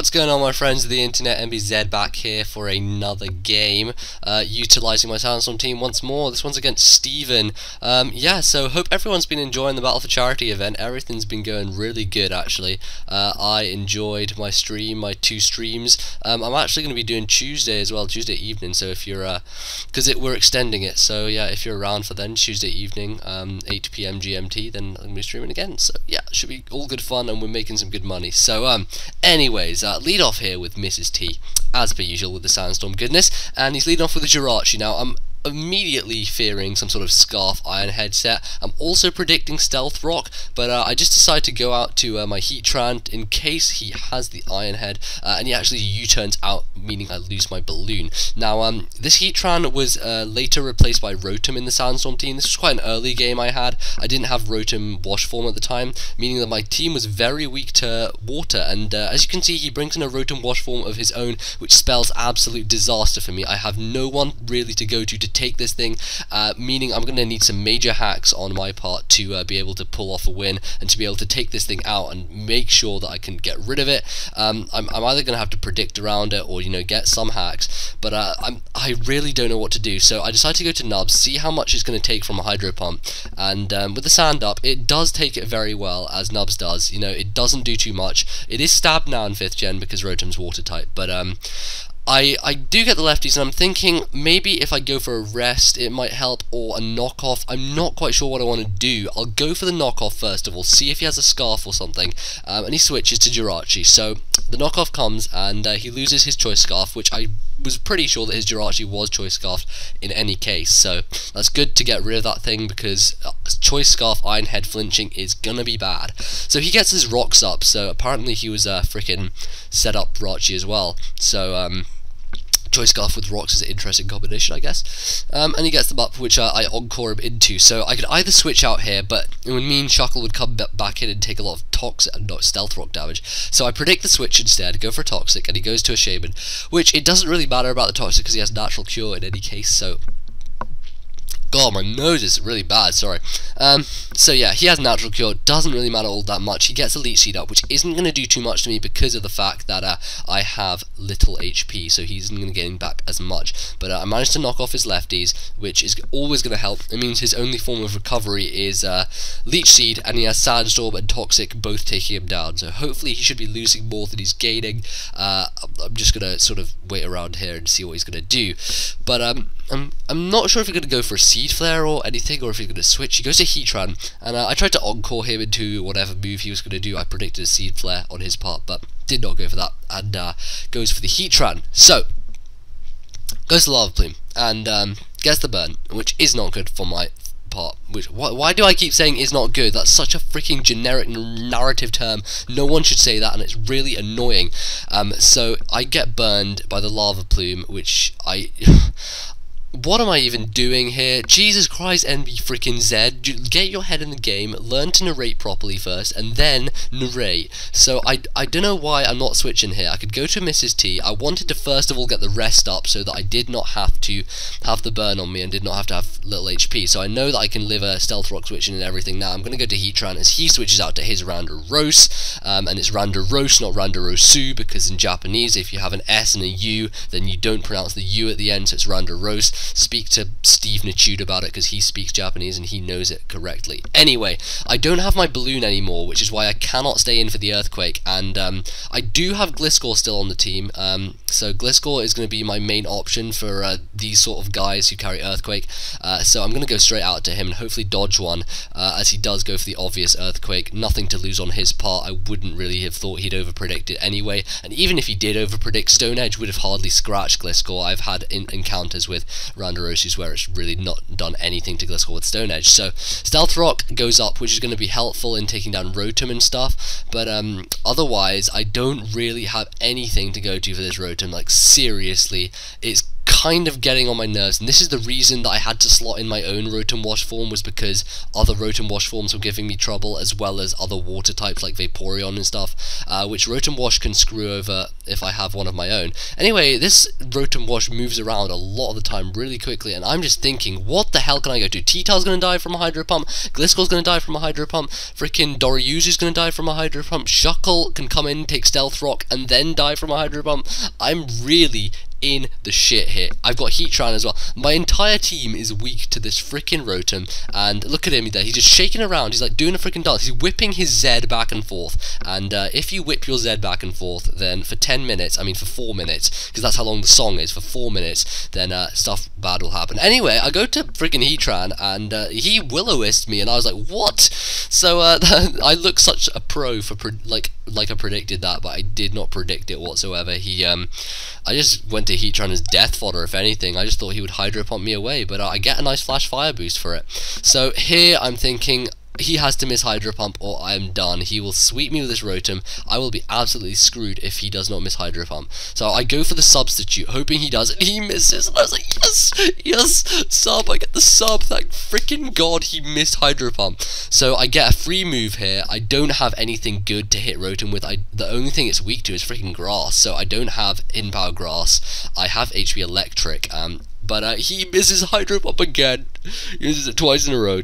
What's going on, my friends of the internet? MBZ back here for another game, utilising my Sandstorm team once more. This one's against Steven. Yeah, so hope everyone's been enjoying the Battle for Charity event. Everything's been going really good, actually. I enjoyed my stream, my 2 streams. I'm actually going to be doing Tuesday as well, Tuesday evening, so if you're, because we're extending it, so yeah, if you're around for then, Tuesday evening, 8 PM GMT, then I'm going to be streaming again. So yeah, it should be all good fun, and we're making some good money. So, anyways, lead off here with Mrs. T, as per usual with the Sandstorm goodness, and he's leading off with a Jirachi. Now, I'm immediately fearing some sort of Scarf Iron headset. I'm also predicting Stealth Rock, but I just decided to go out to my Heatran in case he has the Iron Head, and he actually U-turns out, meaning I lose my balloon. Now, this Heatran was later replaced by Rotom in the Sandstorm team. This was quite an early game I had. I didn't have Rotom Wash Form at the time, meaning that my team was very weak to water, and as you can see, he brings in a Rotom Wash Form of his own, which spells absolute disaster for me. I have no one really to go to take this thing, meaning I'm going to need some major hacks on my part to be able to pull off a win and to be able to take this thing out and make sure that I can get rid of it. I'm either going to have to predict around it or, you know, get some hacks, but I really don't know what to do, so I decided to go to Nubs, see how much it's going to take from a Hydro Pump, and with the Sand Up, it does take it very well, as Nubs does. You know, it doesn't do too much. It is stabbed now in 5th gen because Rotom's water type, but I do get the lefties, and I'm thinking maybe if I go for a rest it might help, or a knockoff. I'm not quite sure what I want to do. I'll go for the knockoff first of all, see if he has a Scarf or something, and he switches to Jirachi. So the knockoff comes, and he loses his Choice Scarf, which I was pretty sure that his Jirachi was Choice Scarfed in any case, so that's good to get rid of that thing, because Choice Scarf Iron Head flinching is gonna be bad. So he gets his rocks up, so apparently he was freaking set up Jirachi as well, so Choice Scarf with rocks is an interesting combination, I guess. And he gets them up, which I encore him into. So I could either switch out here, but it would mean Shuckle would come back in and take a lot of Toxic and not Stealth Rock damage. So I predict the switch instead, go for Toxic, and he goes to a Shaman, which it doesn't really matter about the Toxic because he has Natural Cure in any case, so... God, my nose is really bad, sorry. So yeah, he has Natural Cure, doesn't really matter all that much. He gets a Leech Seed up, which isn't going to do too much to me because of the fact that I have little HP, so he isn't going to get back as much. But I managed to knock off his lefties, which is always going to help. It means his only form of recovery is Leech Seed, and he has Sandstorm and Toxic both taking him down. So hopefully he should be losing more than he's gaining. I'm just going to sort of wait around here and see what he's going to do. But I'm not sure if he's going to go for a Seed Flare or anything, or if he's going to switch. He goes to Heatran, and I tried to encore him into whatever move he was going to do. I predicted a Seed Flare on his part, but did not go for that, and goes for the Heatran. So, goes to Lava Plume, and gets the burn, which is not good for my part. Which why do I keep saying is not good? That's such a freaking generic narrative term. No one should say that, and it's really annoying. So I get burned by the Lava Plume, which what am I even doing here? Jesus Christ, NB freaking Z. Get your head in the game, learn to narrate properly first, and then narrate. So I don't know why I'm not switching here. I could go to Mrs. T. I wanted to first of all get the rest up so that I did not have to have the burn on me and did not have to have little HP. So I know that I can live a Stealth Rock switching and everything. Now I'm going to go to Heatran as he switches out to his Randarose, and it's Randarose, not Randarosu, because in Japanese if you have an S and a U, then you don't pronounce the U at the end, so it's Randarose. Speak to Steve Nachude about it because he speaks Japanese and he knows it correctly. Anyway, I don't have my balloon anymore, which is why I cannot stay in for the Earthquake, and I do have Gliscor still on the team, so Gliscor is going to be my main option for these sort of guys who carry Earthquake, so I'm going to go straight out to him and hopefully dodge one, as he does go for the obvious Earthquake. Nothing to lose on his part. I wouldn't really have thought he'd overpredict it anyway, and even if he did overpredict, Stone Edge would have hardly scratched Gliscor. I've had encounters with Randarosis where it's really not done anything to Gliscor with Stone Edge. So Stealth Rock goes up, which is going to be helpful in taking down Rotom and stuff, but otherwise I don't really have anything to go to for this Rotom. Like seriously, it's kind of getting on my nerves, and this is the reason that I had to slot in my own Rotom Wash form, was because other Rotom Wash forms were giving me trouble, as well as other water types like Vaporeon and stuff, which Rotom Wash can screw over if I have one of my own. Anyway, this Rotom Wash moves around a lot of the time really quickly, and I'm just thinking, what the hell can I go to? T-Tal's gonna die from a Hydro Pump, Gliscor's gonna die from a Hydro Pump, freaking Doryuzu's gonna die from a Hydro Pump, Shuckle can come in, take Stealth Rock, and then die from a Hydro Pump. I'm really in the shit here. I've got Heatran as well. My entire team is weak to this freaking Rotom, and look at him there. He's just shaking around. He's like doing a freaking dance. He's whipping his Z back and forth, and if you whip your Z back and forth, then for 10 minutes, I mean for 4 minutes, because that's how long the song is, for 4 minutes, then stuff bad will happen. Anyway, I go to freaking Heatran, and he Will-O-Wisp me, and I was like, what? So I look such a pro for like I predicted that, but I did not predict it whatsoever. I just went to Heatran as death fodder, if anything. I just thought he would Hydro Pump me away, but I get a nice Flash Fire boost for it. So here I'm thinking, he has to miss Hydro Pump or I am done. He will sweep me with this Rotom. I will be absolutely screwed if he does not miss Hydro Pump. So I go for the substitute, hoping he does, and he misses. And I was like, yes, yes, sub. I get the sub. Thank freaking God he missed Hydro Pump. So I get a free move here. I don't have anything good to hit Rotom with. The only thing it's weak to is freaking Grass. So I don't have In Power Grass. I have HP Electric. But he misses Hydro Pump again. He misses it twice in a row,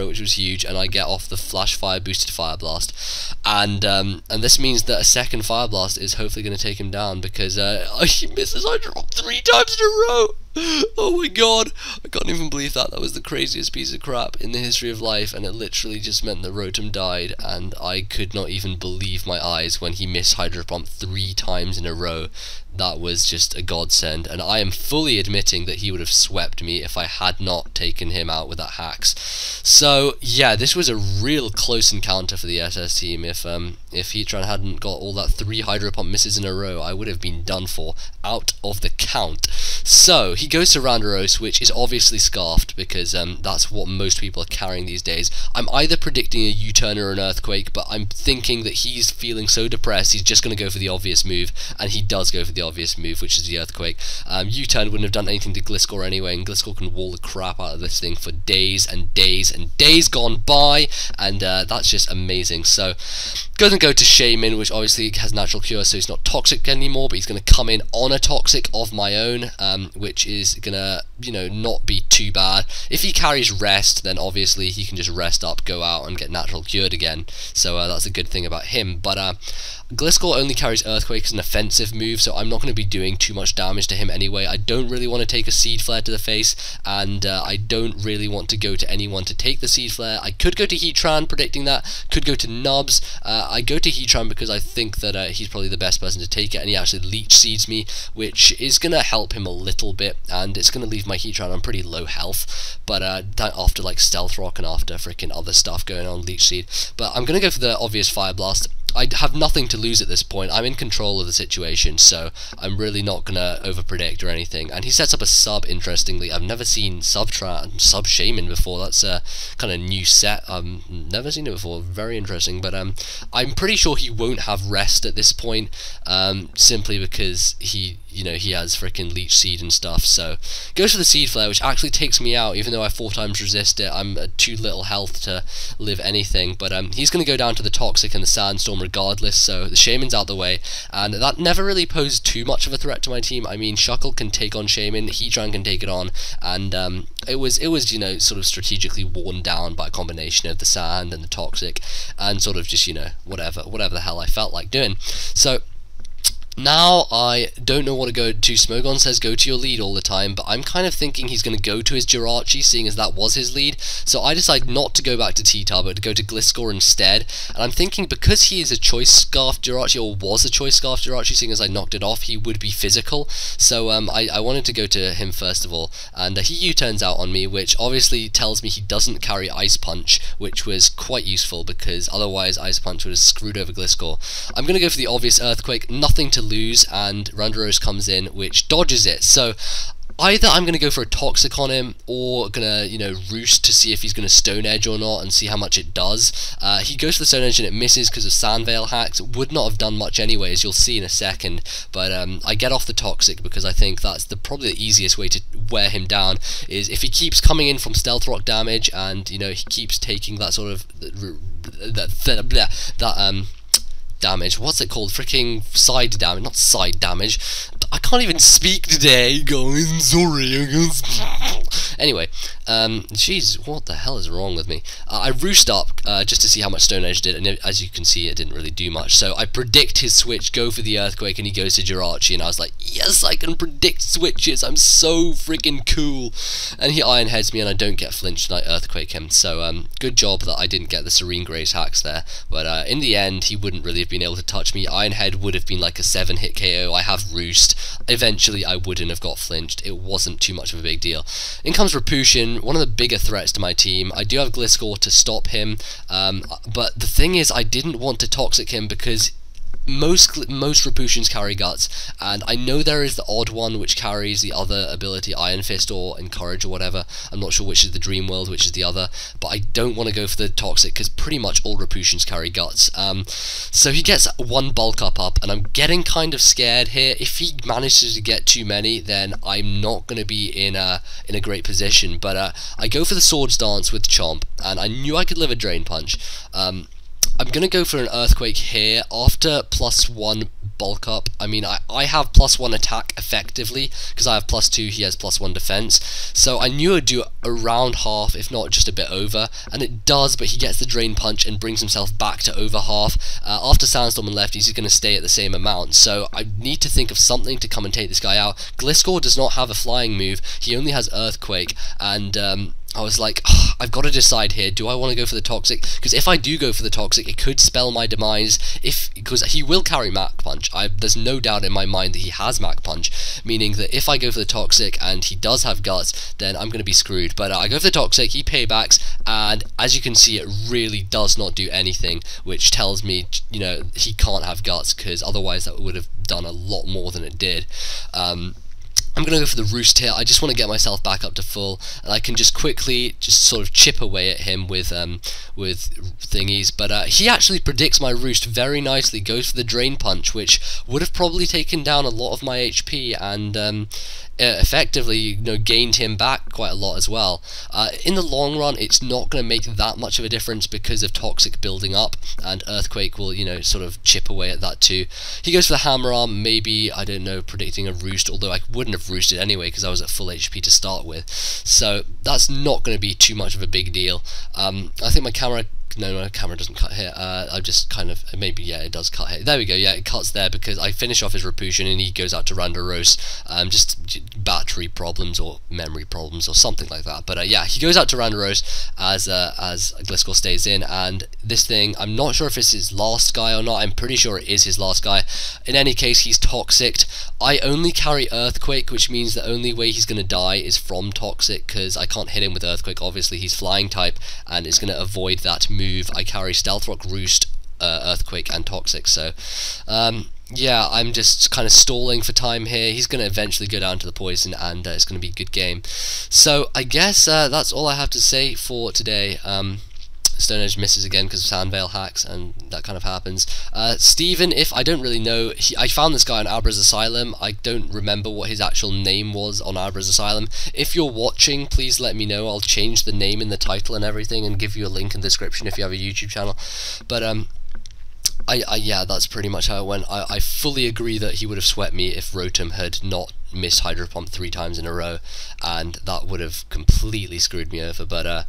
which was huge, and I get off the Flash Fire boosted Fire Blast, and this means that a second Fire Blast is hopefully going to take him down, because he misses Hydro Pump 3 times in a row. Oh my God, I can't even believe that. That was the craziest piece of crap in the history of life, and it literally just meant that Rotom died, and I could not even believe my eyes when he missed Hydro Pump 3 times in a row. That was just a godsend, and I am fully admitting that he would have swept me if I had not taken him out with that Hacks. So yeah, this was a real close encounter for the SS team. If Heatran hadn't got all that 3 Hydro Pump misses in a row, I would have been done for, out of the count. So he goes to Randaros, which is obviously Scarfed, because that's what most people are carrying these days. I'm either predicting a U-turn or an Earthquake, but I'm thinking that he's feeling so depressed he's just going to go for the obvious move, and he does go for the obvious move, which is the Earthquake. U-turn wouldn't have done anything to Gliscor anyway, and Gliscor can wall the crap out of this thing for days and days and days gone by, and that's just amazing. So gonna go to Shaman, which obviously has Natural Cure, so he's not toxic anymore, but he's gonna come in on a toxic of my own, which is gonna, you know, not be too bad. If he carries Rest, then obviously he can just rest up, go out, and get Natural Cured again. So that's a good thing about him. But Gliscor only carries Earthquake as an offensive move, so I'm not going to be doing too much damage to him anyway. I don't really want to take a Seed Flare to the face, and I don't really want to go to anyone to take the Seed Flare. I could go to Heatran, predicting that, could go to Nubs. I go to Heatran because I think that he's probably the best person to take it, and he actually Leech Seeds me, which is going to help him a little bit, and it's going to leave my Heatran on pretty low health, but after like Stealth Rock and after freaking other stuff going on, Leech Seed. But I'm going to go for the obvious Fire Blast. I have nothing to lose at this point. I'm in control of the situation, so I'm really not going to overpredict or anything. And he sets up a sub, interestingly. I've never seen sub Shaman before. That's a kind of new set. Never seen it before. Very interesting. But I'm pretty sure he won't have Rest at this point, simply because he has freaking Leech Seed and stuff. So goes for the Seed Flare, which actually takes me out, even though I 4 times resist it. I'm at too little health to live anything. But he's going to go down to the Toxic and the Sandstorm regardless, so the Shaman's out the way, and that never really posed too much of a threat to my team. I mean, Shuckle can take on Shaman, Heatran can take it on, and it was sort of strategically worn down by a combination of the Sand and the Toxic, and sort of just, whatever the hell I felt like doing. So now I don't know what to go to. Smogon says go to your lead all the time, but I'm kind of thinking he's going to go to his Jirachi, seeing as that was his lead. So I decide not to go back to T-Tar, but to go to Gliscor instead. And I'm thinking because he is a Choice Scarf Jirachi, or was a Choice Scarf Jirachi, seeing as I knocked it off, he would be physical. So I wanted to go to him first of all, and he U-turns out on me, which obviously tells me he doesn't carry Ice Punch, which was quite useful because otherwise Ice Punch would have screwed over Gliscor. I'm going to go for the obvious Earthquake, nothing to lose, and Randaros comes in, which dodges it. So either I'm going to go for a Toxic on him, or gonna, you know, roost to see if he's going to Stone Edge or not and see how much it does. He goes for the Stone Edge and it misses because of Sandveil hacks. It would not have done much anyway, as you'll see in a second, but I get off the Toxic because I think that's probably the easiest way to wear him down, is if he keeps coming in from Stealth Rock damage and, you know, he keeps taking that sort of damage, what's it called, freaking side damage, not side damage, I can't even speak today, guys, I'm sorry, I can't. Anyway, jeez, what the hell is wrong with me? I roost up just to see how much Stone Edge did, and as you can see, it didn't really do much. So I predict his switch, go for the Earthquake, and he goes to Jirachi, and I was like, yes, I can predict switches, I'm so freaking cool. And he Iron Heads me, and I don't get flinched, and I Earthquake him. So good job that I didn't get the Serene Grace hacks there. But in the end, he wouldn't really have been able to touch me. Iron Head would have been like a 7-hit KO. I have Roost. Eventually, I wouldn't have got flinched. It wasn't too much of a big deal. In comes Rapushin, one of the bigger threats to my team. I do have Gliscor to stop him, but the thing is, I didn't want to Toxic him because most Rapushins carry Guts, and I know there is the odd one which carries the other ability, Iron Fist or Encourage or whatever. I'm not sure which is the Dream World, which is the other, but I don't want to go for the Toxic because pretty much all Rapushins carry Guts. So he gets one bulk up, and I'm getting kind of scared here. If he manages to get too many, then I'm not going to be in a great position. But I go for the Swords Dance with Chomp, and I knew I could live a Drain Punch. I'm going to go for an Earthquake here after +1 bulk up. I mean, I have +1 attack effectively because I have +2, he has +1 defense. So I knew I'd do around half, if not just a bit over, and it does, but he gets the Drain Punch and brings himself back to over half. After Sandstorm and left, he's going to stay at the same amount, so I need to think of something to come and take this guy out. Gliscor does not have a flying move, he only has Earthquake, and I was like, oh, I've got to decide here, do I want to go for the Toxic? Because if I do go for the Toxic, it could spell my demise, because he will carry Mach Punch. There's no doubt in my mind that he has Mach Punch, meaning that if I go for the Toxic and he does have Guts, then I'm going to be screwed. But I go for the Toxic, he paybacks, and as you can see, it really does not do anything, which tells me, you know, he can't have Guts, because otherwise that would have done a lot more than it did. I'm going to go for the Roost here. I just want to get myself back up to full, and I can just quickly just sort of chip away at him with thingies. But he actually predicts my Roost very nicely, goes for the Drain Punch, which would have probably taken down a lot of my HP, and effectively, you know, gained him back quite a lot as well. In the long run, it's not going to make that much of a difference because of Toxic building up, and Earthquake will, you know, sort of chip away at that too. He goes for the Hammer Arm, maybe, I don't know, predicting a Roost, although I wouldn't have roosted anyway because I was at full HP to start with, so that's not going to be too much of a big deal. I think my camera, no, my camera doesn't cut here. I just kind of, maybe, yeah, it does cut here. There we go, yeah, it cuts there because I finish off his Rapushin and he goes out to Randaros. Just battery problems or memory problems or something like that. But yeah, he goes out to Randaros as Gliscor stays in, and this thing, I'm not sure if it's his last guy or not. I'm pretty sure it is his last guy. In any case, he's Toxic. I only carry Earthquake, which means the only way he's going to die is from Toxic, because I can't hit him with Earthquake. Obviously, he's Flying type, and it's going to avoid that move. I carry Stealth Rock, Roost, Earthquake, and Toxic, so yeah, I'm just kind of stalling for time here. He's going to eventually go down to the poison, and it's going to be a good game. So I guess that's all I have to say for today. Stone Edge misses again because of Sandveil hacks, and that kind of happens. Steven, if I don't really know, I found this guy on Abra's Asylum. I don't remember what his actual name was on Abra's Asylum. If you're watching, please let me know. I'll change the name in the title and everything, and give you a link in the description if you have a YouTube channel. But yeah, that's pretty much how it went. I fully agree that he would have swept me if Rotom had not missed Hydro Pump 3 times in a row, and that would have completely screwed me over. But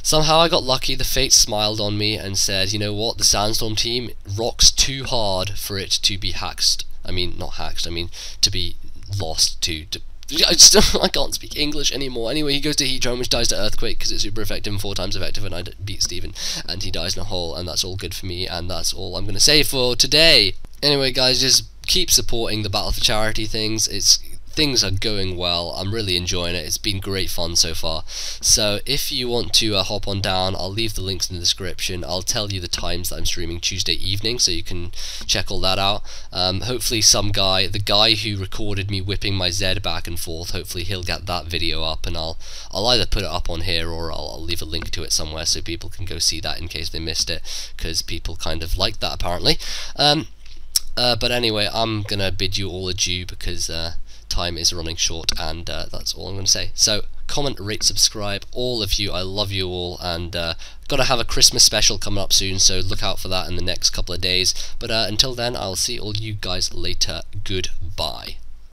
somehow I got lucky. The fates smiled on me and said, you know what, the Sandstorm team rocks too hard for it to be hacked. I mean, not hacked, I mean to be lost to I can't speak English anymore. Anyway, he goes to Heat Drone, which dies to Earthquake because it's super effective and 4 times effective, and I beat Steven, and he dies in a hole, and that's all good for me, and that's all I'm going to say for today. Anyway, guys, just keep supporting the Battle for Charity things. It's things are going well. I'm really enjoying it. It's been great fun so far. So if you want to hop on down, I'll leave the links in the description. I'll tell you the times that I'm streaming Tuesday evening, so you can check all that out. Hopefully the guy who recorded me whipping my Z back and forth, hopefully he'll get that video up, and I'll either put it up on here or I'll leave a link to it somewhere so people can go see that in case they missed it, because people kind of like that apparently. But anyway, I'm gonna bid you all adieu because time is running short, and that's all I'm gonna say. So comment, rate, subscribe, all of you. I love you all, and gonna have a Christmas special coming up soon, so look out for that in the next couple of days. But until then, I'll see all you guys later. Goodbye.